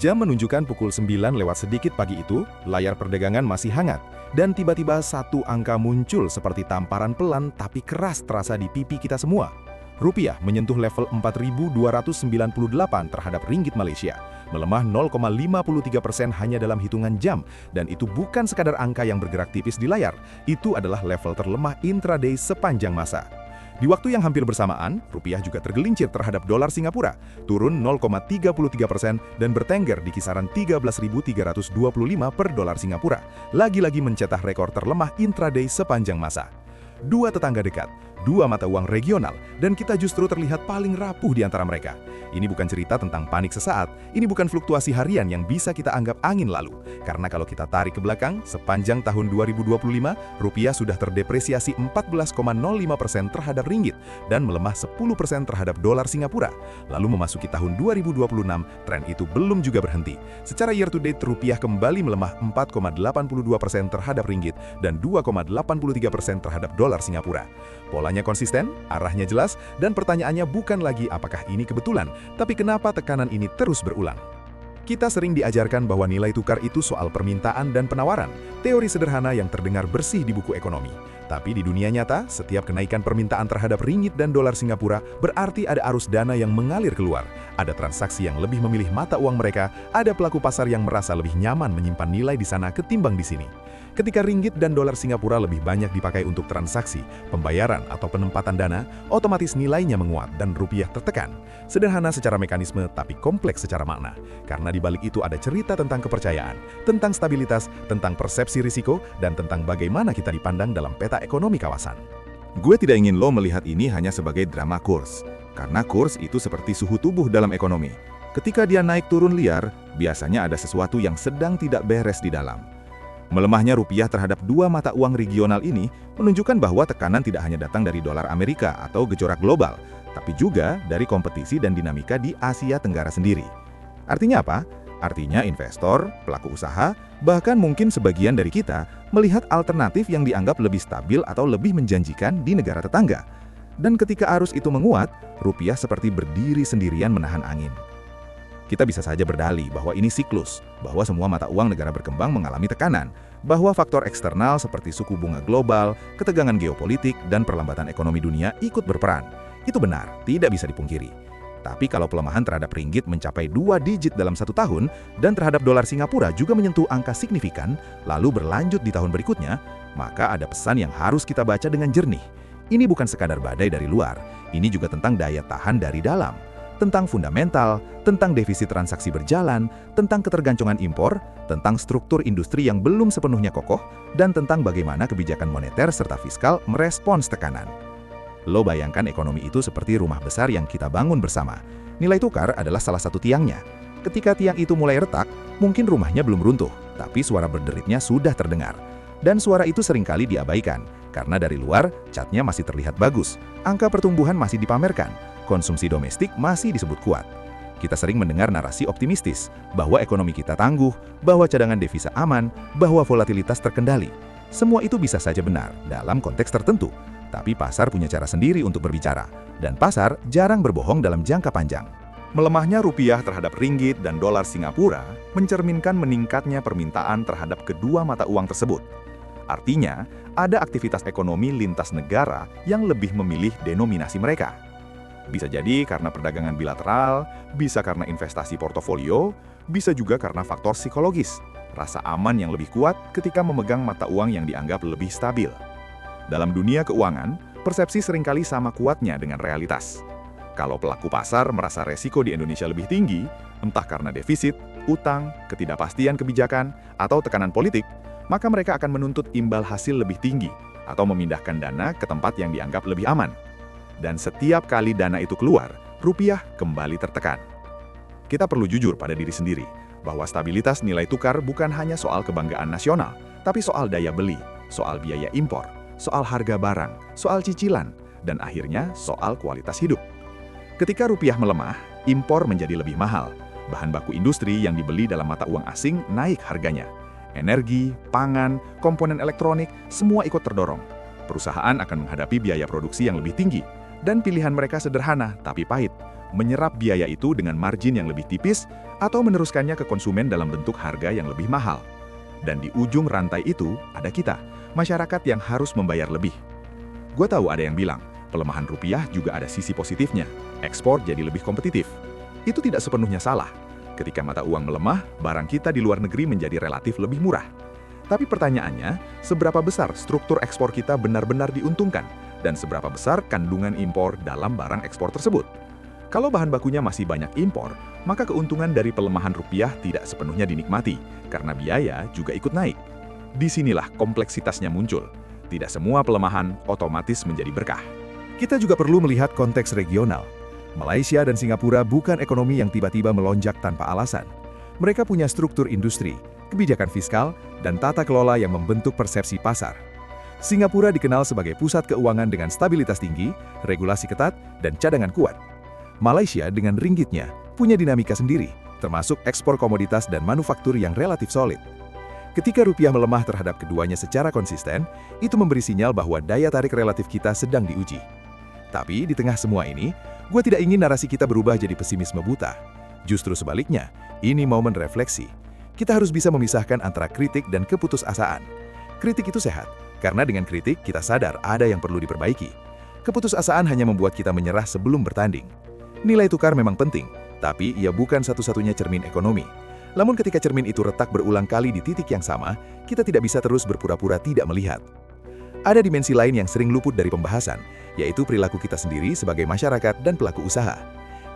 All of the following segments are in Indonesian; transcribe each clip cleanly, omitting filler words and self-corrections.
Jam menunjukkan pukul 9 lewat sedikit pagi itu, layar perdagangan masih hangat. Dan tiba-tiba satu angka muncul seperti tamparan pelan tapi keras terasa di pipi kita semua. Rupiah menyentuh level 4.298 terhadap ringgit Malaysia, melemah 0,53% hanya dalam hitungan jam. Dan itu bukan sekadar angka yang bergerak tipis di layar, itu adalah level terlemah intraday sepanjang masa. Di waktu yang hampir bersamaan, rupiah juga tergelincir terhadap dolar Singapura, turun 0,33% dan bertengger di kisaran 13.325 per dolar Singapura, lagi-lagi mencetak rekor terlemah intraday sepanjang masa. Dua tetangga dekat, dua mata uang regional, dan kita justru terlihat paling rapuh di antara mereka. Ini bukan cerita tentang panik sesaat, ini bukan fluktuasi harian yang bisa kita anggap angin lalu. Karena kalau kita tarik ke belakang, sepanjang tahun 2025, rupiah sudah terdepresiasi 14,05% terhadap ringgit dan melemah 10% terhadap dolar Singapura. Lalu memasuki tahun 2026, tren itu belum juga berhenti. Secara year to date, rupiah kembali melemah 4,82% terhadap ringgit dan 2,83% terhadap dolar Singapura. Polanya konsisten, arahnya jelas, dan pertanyaannya bukan lagi apakah ini kebetulan, tapi kenapa tekanan ini terus berulang. Kita sering diajarkan bahwa nilai tukar itu soal permintaan dan penawaran, teori sederhana yang terdengar bersih di buku ekonomi. Tapi di dunia nyata, setiap kenaikan permintaan terhadap ringgit dan dolar Singapura berarti ada arus dana yang mengalir keluar, ada transaksi yang lebih memilih mata uang mereka, ada pelaku pasar yang merasa lebih nyaman menyimpan nilai di sana ketimbang di sini. Ketika ringgit dan dolar Singapura lebih banyak dipakai untuk transaksi, pembayaran, atau penempatan dana, otomatis nilainya menguat dan rupiah tertekan. Sederhana secara mekanisme, tapi kompleks secara makna. Karena di balik itu ada cerita tentang kepercayaan, tentang stabilitas, tentang persepsi risiko, dan tentang bagaimana kita dipandang dalam peta ekonomi kawasan. Gue tidak ingin lo melihat ini hanya sebagai drama kurs. Karena kurs itu seperti suhu tubuh dalam ekonomi. Ketika dia naik turun liar, biasanya ada sesuatu yang sedang tidak beres di dalam. Melemahnya rupiah terhadap dua mata uang regional ini menunjukkan bahwa tekanan tidak hanya datang dari dolar Amerika atau gejolak global, tapi juga dari kompetisi dan dinamika di Asia Tenggara sendiri. Artinya apa? Artinya investor, pelaku usaha, bahkan mungkin sebagian dari kita melihat alternatif yang dianggap lebih stabil atau lebih menjanjikan di negara tetangga. Dan ketika arus itu menguat, rupiah seperti berdiri sendirian menahan angin. Kita bisa saja berdalih bahwa ini siklus, bahwa semua mata uang negara berkembang mengalami tekanan, bahwa faktor eksternal seperti suku bunga global, ketegangan geopolitik, dan perlambatan ekonomi dunia ikut berperan. Itu benar, tidak bisa dipungkiri. Tapi kalau pelemahan terhadap ringgit mencapai 2 digit dalam 1 tahun, dan terhadap dolar Singapura juga menyentuh angka signifikan, lalu berlanjut di tahun berikutnya, maka ada pesan yang harus kita baca dengan jernih. Ini bukan sekadar badai dari luar, ini juga tentang daya tahan dari dalam. Tentang fundamental, tentang defisit transaksi berjalan, tentang ketergantungan impor, tentang struktur industri yang belum sepenuhnya kokoh, dan tentang bagaimana kebijakan moneter serta fiskal merespons tekanan. Lo bayangkan ekonomi itu seperti rumah besar yang kita bangun bersama. Nilai tukar adalah salah satu tiangnya. Ketika tiang itu mulai retak, mungkin rumahnya belum runtuh, tapi suara berderitnya sudah terdengar. Dan suara itu seringkali diabaikan, karena dari luar, catnya masih terlihat bagus, angka pertumbuhan masih dipamerkan, konsumsi domestik masih disebut kuat. Kita sering mendengar narasi optimistis, bahwa ekonomi kita tangguh, bahwa cadangan devisa aman, bahwa volatilitas terkendali. Semua itu bisa saja benar dalam konteks tertentu, tapi pasar punya cara sendiri untuk berbicara, dan pasar jarang berbohong dalam jangka panjang. Melemahnya rupiah terhadap ringgit dan dolar Singapura mencerminkan meningkatnya permintaan terhadap kedua mata uang tersebut. Artinya, ada aktivitas ekonomi lintas negara yang lebih memilih denominasi mereka. Bisa jadi karena perdagangan bilateral, bisa karena investasi portofolio, bisa juga karena faktor psikologis, rasa aman yang lebih kuat ketika memegang mata uang yang dianggap lebih stabil. Dalam dunia keuangan, persepsi seringkali sama kuatnya dengan realitas. Kalau pelaku pasar merasa resiko di Indonesia lebih tinggi, entah karena defisit, utang, ketidakpastian kebijakan, atau tekanan politik, maka mereka akan menuntut imbal hasil lebih tinggi atau memindahkan dana ke tempat yang dianggap lebih aman. Dan setiap kali dana itu keluar, rupiah kembali tertekan. Kita perlu jujur pada diri sendiri, bahwa stabilitas nilai tukar bukan hanya soal kebanggaan nasional, tapi soal daya beli, soal biaya impor, soal harga barang, soal cicilan, dan akhirnya soal kualitas hidup. Ketika rupiah melemah, impor menjadi lebih mahal. Bahan baku industri yang dibeli dalam mata uang asing naik harganya. Energi, pangan, komponen elektronik, semua ikut terdorong. Perusahaan akan menghadapi biaya produksi yang lebih tinggi. Dan pilihan mereka sederhana tapi pahit, menyerap biaya itu dengan margin yang lebih tipis atau meneruskannya ke konsumen dalam bentuk harga yang lebih mahal. Dan di ujung rantai itu ada kita, masyarakat yang harus membayar lebih. Gue tahu ada yang bilang, pelemahan rupiah juga ada sisi positifnya, ekspor jadi lebih kompetitif. Itu tidak sepenuhnya salah. Ketika mata uang melemah, barang kita di luar negeri menjadi relatif lebih murah. Tapi pertanyaannya, seberapa besar struktur ekspor kita benar-benar diuntungkan? Dan seberapa besar kandungan impor dalam barang ekspor tersebut? Kalau bahan bakunya masih banyak impor, maka keuntungan dari pelemahan rupiah tidak sepenuhnya dinikmati, karena biaya juga ikut naik. Disinilah kompleksitasnya muncul. Tidak semua pelemahan otomatis menjadi berkah. Kita juga perlu melihat konteks regional. Malaysia dan Singapura bukan ekonomi yang tiba-tiba melonjak tanpa alasan. Mereka punya struktur industri, kebijakan fiskal, dan tata kelola yang membentuk persepsi pasar. Singapura dikenal sebagai pusat keuangan dengan stabilitas tinggi, regulasi ketat, dan cadangan kuat. Malaysia dengan ringgitnya punya dinamika sendiri, termasuk ekspor komoditas dan manufaktur yang relatif solid. Ketika rupiah melemah terhadap keduanya secara konsisten, itu memberi sinyal bahwa daya tarik relatif kita sedang diuji. Tapi di tengah semua ini, gue tidak ingin narasi kita berubah jadi pesimisme buta. Justru sebaliknya, ini momen refleksi. Kita harus bisa memisahkan antara kritik dan keputusasaan. Kritik itu sehat, karena dengan kritik kita sadar ada yang perlu diperbaiki. Keputusasaan hanya membuat kita menyerah sebelum bertanding. Nilai tukar memang penting, tapi ia bukan satu-satunya cermin ekonomi. Namun ketika cermin itu retak berulang kali di titik yang sama, kita tidak bisa terus berpura-pura tidak melihat. Ada dimensi lain yang sering luput dari pembahasan, yaitu perilaku kita sendiri sebagai masyarakat dan pelaku usaha.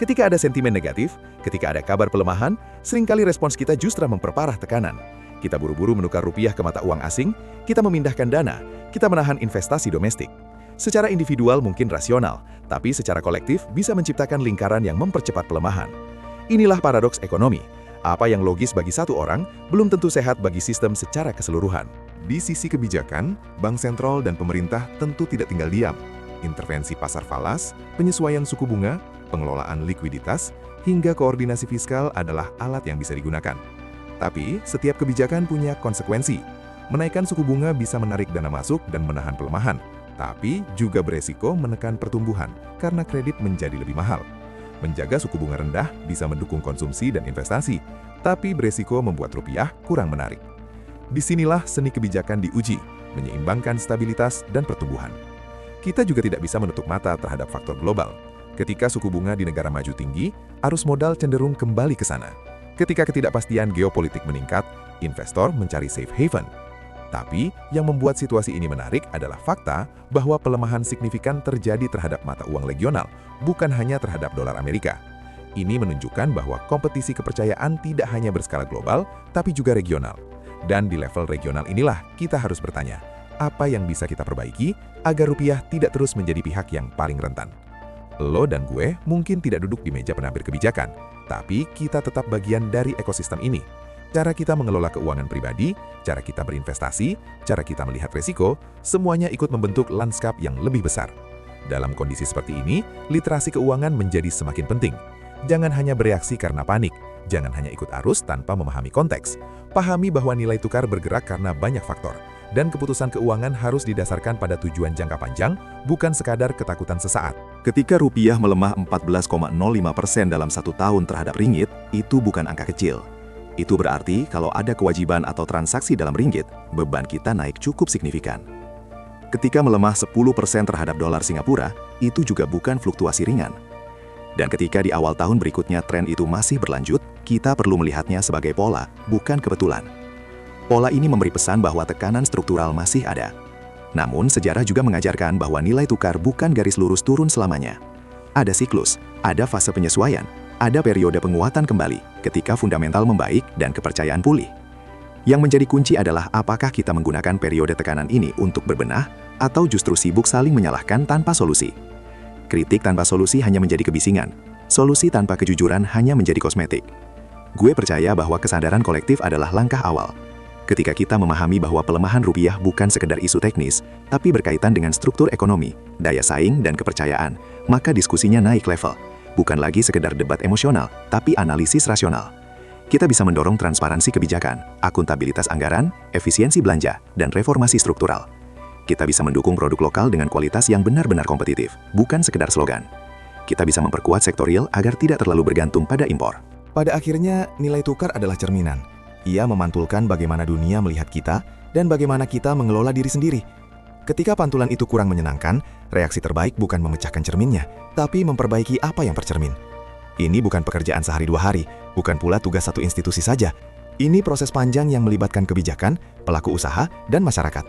Ketika ada sentimen negatif, ketika ada kabar pelemahan, seringkali respons kita justru memperparah tekanan. Kita buru-buru menukar rupiah ke mata uang asing, kita memindahkan dana, kita menahan investasi domestik. Secara individual mungkin rasional, tapi secara kolektif bisa menciptakan lingkaran yang mempercepat pelemahan. Inilah paradoks ekonomi. Apa yang logis bagi satu orang, belum tentu sehat bagi sistem secara keseluruhan. Di sisi kebijakan, bank sentral dan pemerintah tentu tidak tinggal diam. Intervensi pasar falas, penyesuaian suku bunga, pengelolaan likuiditas, hingga koordinasi fiskal adalah alat yang bisa digunakan. Tapi, setiap kebijakan punya konsekuensi. Menaikkan suku bunga bisa menarik dana masuk dan menahan pelemahan, tapi juga beresiko menekan pertumbuhan karena kredit menjadi lebih mahal. Menjaga suku bunga rendah bisa mendukung konsumsi dan investasi, tapi beresiko membuat rupiah kurang menarik. Disinilah seni kebijakan diuji, menyeimbangkan stabilitas dan pertumbuhan. Kita juga tidak bisa menutup mata terhadap faktor global. Ketika suku bunga di negara maju tinggi, arus modal cenderung kembali ke sana. Ketika ketidakpastian geopolitik meningkat, investor mencari safe haven. Tapi, yang membuat situasi ini menarik adalah fakta bahwa pelemahan signifikan terjadi terhadap mata uang regional, bukan hanya terhadap dolar Amerika. Ini menunjukkan bahwa kompetisi kepercayaan tidak hanya berskala global, tapi juga regional. Dan di level regional inilah kita harus bertanya, apa yang bisa kita perbaiki agar rupiah tidak terus menjadi pihak yang paling rentan? Lo dan gue mungkin tidak duduk di meja penambir kebijakan, tapi kita tetap bagian dari ekosistem ini. Cara kita mengelola keuangan pribadi, cara kita berinvestasi, cara kita melihat risiko, semuanya ikut membentuk lanskap yang lebih besar. Dalam kondisi seperti ini, literasi keuangan menjadi semakin penting. Jangan hanya bereaksi karena panik, jangan hanya ikut arus tanpa memahami konteks. Pahami bahwa nilai tukar bergerak karena banyak faktor, dan keputusan keuangan harus didasarkan pada tujuan jangka panjang, bukan sekadar ketakutan sesaat. Ketika rupiah melemah 14,05% dalam 1 tahun terhadap ringgit, itu bukan angka kecil. Itu berarti kalau ada kewajiban atau transaksi dalam ringgit, beban kita naik cukup signifikan. Ketika melemah 10% terhadap dolar Singapura, itu juga bukan fluktuasi ringan. Dan ketika di awal tahun berikutnya tren itu masih berlanjut, kita perlu melihatnya sebagai pola, bukan kebetulan. Pola ini memberi pesan bahwa tekanan struktural masih ada. Namun, sejarah juga mengajarkan bahwa nilai tukar bukan garis lurus turun selamanya. Ada siklus, ada fase penyesuaian, ada periode penguatan kembali ketika fundamental membaik dan kepercayaan pulih. Yang menjadi kunci adalah apakah kita menggunakan periode tekanan ini untuk berbenah atau justru sibuk saling menyalahkan tanpa solusi. Kritik tanpa solusi hanya menjadi kebisingan. Solusi tanpa kejujuran hanya menjadi kosmetik. Gue percaya bahwa kesadaran kolektif adalah langkah awal. Ketika kita memahami bahwa pelemahan rupiah bukan sekedar isu teknis, tapi berkaitan dengan struktur ekonomi, daya saing, dan kepercayaan, maka diskusinya naik level. Bukan lagi sekedar debat emosional, tapi analisis rasional. Kita bisa mendorong transparansi kebijakan, akuntabilitas anggaran, efisiensi belanja, dan reformasi struktural. Kita bisa mendukung produk lokal dengan kualitas yang benar-benar kompetitif, bukan sekedar slogan. kita bisa memperkuat sektor real agar tidak terlalu bergantung pada impor. Pada akhirnya, nilai tukar adalah cerminan. Ia memantulkan bagaimana dunia melihat kita dan bagaimana kita mengelola diri sendiri. Ketika pantulan itu kurang menyenangkan, reaksi terbaik bukan memecahkan cerminnya, tapi memperbaiki apa yang tercermin. Ini bukan pekerjaan sehari dua hari, bukan pula tugas satu institusi saja. Ini proses panjang yang melibatkan kebijakan, pelaku usaha, dan masyarakat.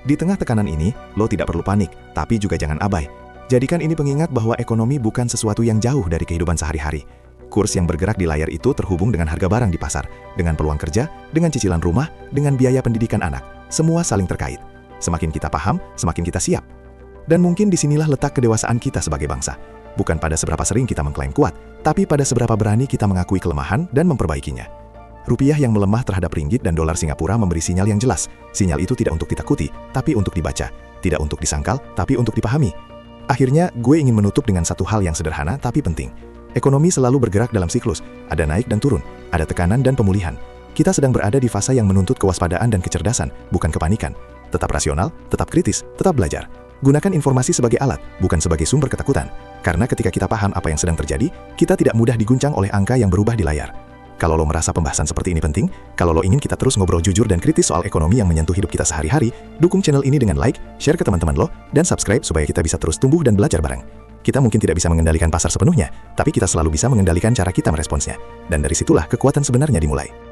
Di tengah tekanan ini, lo tidak perlu panik, tapi juga jangan abai. Jadikan ini pengingat bahwa ekonomi bukan sesuatu yang jauh dari kehidupan sehari-hari. Kurs yang bergerak di layar itu terhubung dengan harga barang di pasar, dengan peluang kerja, dengan cicilan rumah, dengan biaya pendidikan anak. Semua saling terkait. Semakin kita paham, semakin kita siap. Dan mungkin disinilah letak kedewasaan kita sebagai bangsa. Bukan pada seberapa sering kita mengklaim kuat, tapi pada seberapa berani kita mengakui kelemahan dan memperbaikinya. Rupiah yang melemah terhadap ringgit dan dolar Singapura memberi sinyal yang jelas. Sinyal itu tidak untuk ditakuti, tapi untuk dibaca. Tidak untuk disangkal, tapi untuk dipahami. Akhirnya, gue ingin menutup dengan satu hal yang sederhana tapi penting. Ekonomi selalu bergerak dalam siklus. Ada naik dan turun, ada tekanan dan pemulihan. Kita sedang berada di fase yang menuntut kewaspadaan dan kecerdasan, bukan kepanikan. Tetap rasional, tetap kritis, tetap belajar. Gunakan informasi sebagai alat, bukan sebagai sumber ketakutan. Karena ketika kita paham apa yang sedang terjadi, kita tidak mudah diguncang oleh angka yang berubah di layar. Kalau lo merasa pembahasan seperti ini penting, kalau lo ingin kita terus ngobrol jujur dan kritis soal ekonomi yang menyentuh hidup kita sehari-hari, dukung channel ini dengan like, share ke teman-teman lo, dan subscribe supaya kita bisa terus tumbuh dan belajar bareng. Kita mungkin tidak bisa mengendalikan pasar sepenuhnya, tapi kita selalu bisa mengendalikan cara kita meresponsnya. Dan dari situlah kekuatan sebenarnya dimulai.